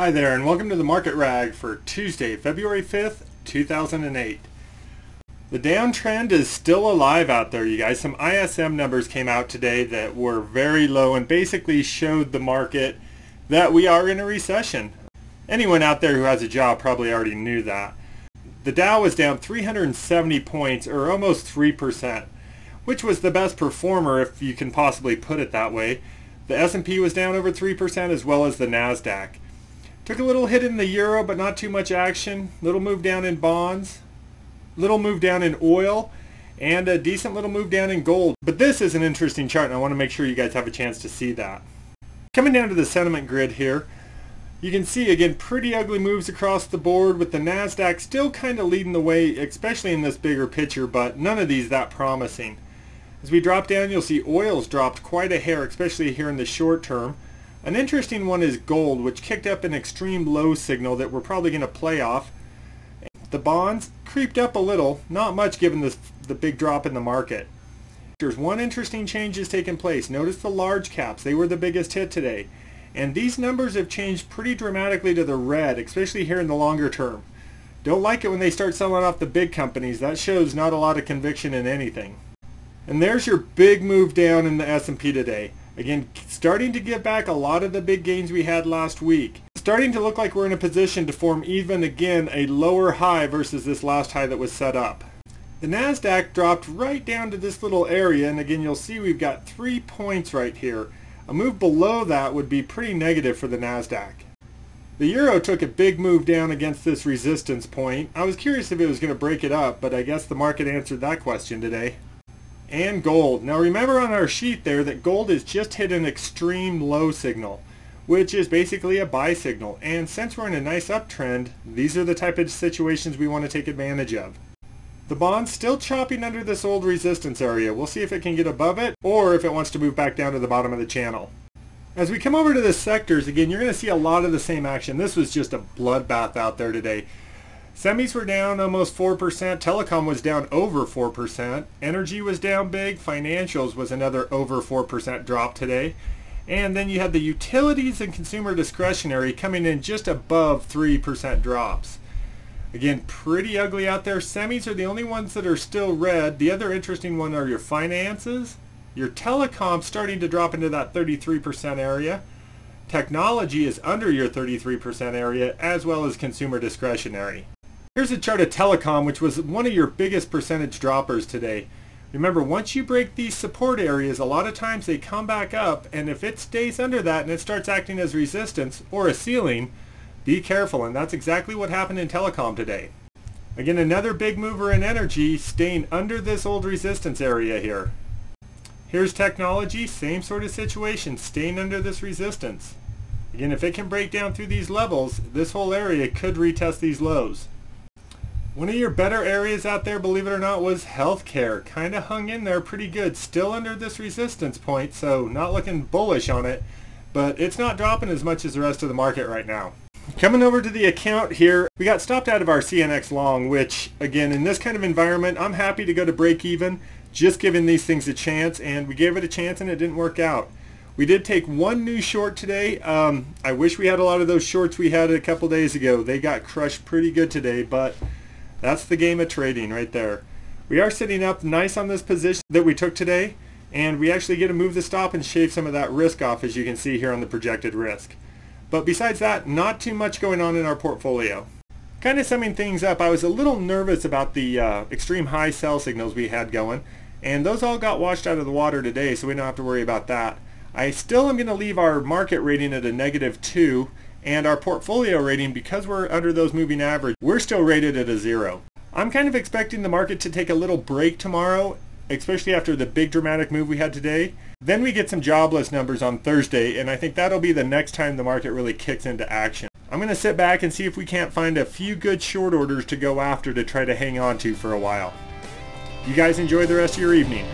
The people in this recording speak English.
Hi there, and welcome to the Market Rag for Tuesday, February 5th, 2008. The downtrend is still alive out there, you guys. Some ISM numbers came out today that were very low and basically showed the market that we are in a recession. Anyone out there who has a job probably already knew that. The Dow was down 370 points, or almost 3%, which was the best performer if you can possibly put it that way. The S&P was down over 3% as well as the NASDAQ. Took a little hit in the euro, but not too much action. Little move down in bonds, little move down in oil, and a decent little move down in gold. But this is an interesting chart, and I want to make sure you guys have a chance to see that. Coming down to the sentiment grid here, you can see again pretty ugly moves across the board, with the NASDAQ still kind of leading the way, especially in this bigger picture, but none of these that promising. As we drop down, you'll see oil's dropped quite a hair, especially here in the short term. An interesting one is gold, which kicked up an extreme low signal that we're probably going to play off. The bonds creeped up a little, not much given the big drop in the market. There's one interesting change has taken place. Notice the large caps. They were the biggest hit today. And these numbers have changed pretty dramatically to the red, especially here in the longer term. Don't like it when they start selling off the big companies. That shows not a lot of conviction in anything. And there's your big move down in the S&P today. Again, starting to give back a lot of the big gains we had last week. Starting to look like we're in a position to form even again a lower high versus this last high that was set up. The NASDAQ dropped right down to this little area, and again you'll see we've got 3 points right here. A move below that would be pretty negative for the NASDAQ. The euro took a big move down against this resistance point. I was curious if it was going to break it up, but I guess the market answered that question today. And gold. Now remember on our sheet there that gold has just hit an extreme low signal, which is basically a buy signal. And since we're in a nice uptrend, these are the type of situations we want to take advantage of. The bond's still chopping under this old resistance area. We'll see if it can get above it or if it wants to move back down to the bottom of the channel. As we come over to the sectors, again, you're going to see a lot of the same action. This was just a bloodbath out there today. Semis were down almost 4%, telecom was down over 4%, energy was down big, financials was another over 4% drop today, and then you had the utilities and consumer discretionary coming in just above 3% drops. Again, pretty ugly out there. Semis are the only ones that are still red. The other interesting one are your finances, your telecom starting to drop into that 33% area. Technology is under your 33% area, as well as consumer discretionary. Here's a chart of telecom, which was one of your biggest percentage droppers today. Remember, once you break these support areas, a lot of times they come back up, and if it stays under that and it starts acting as resistance or a ceiling, be careful, and that's exactly what happened in telecom today. Again, another big mover in energy staying under this old resistance area here. Here's technology, same sort of situation, staying under this resistance. Again, if it can break down through these levels, this whole area could retest these lows. One of your better areas out there, believe it or not, was healthcare. Kind of hung in there pretty good. Still under this resistance point, so not looking bullish on it, but it's not dropping as much as the rest of the market right now. Coming over to the account here, we got stopped out of our CNX long, which, again, in this kind of environment, I'm happy to go to break even, just giving these things a chance, and we gave it a chance and it didn't work out. We did take one new short today. I wish we had a lot of those shorts we had a couple days ago. They got crushed pretty good today, but that's the game of trading right there. We are sitting up nice on this position that we took today, and we actually get to move the stop and shave some of that risk off, as you can see here on the projected risk. But besides that, not too much going on in our portfolio. Kind of summing things up, I was a little nervous about the extreme high sell signals we had going, and those all got washed out of the water today, so we don't have to worry about that. I still am going to leave our market rating at a -2, and our portfolio rating, because we're under those moving average, we're still rated at a 0. I'm kind of expecting the market to take a little break tomorrow, especially after the big dramatic move we had today. Then we get some jobless numbers on Thursday, and I think that'll be the next time the market really kicks into action. I'm going to sit back and see if we can't find a few good short orders to go after to try to hang on to for a while. You guys enjoy the rest of your evening.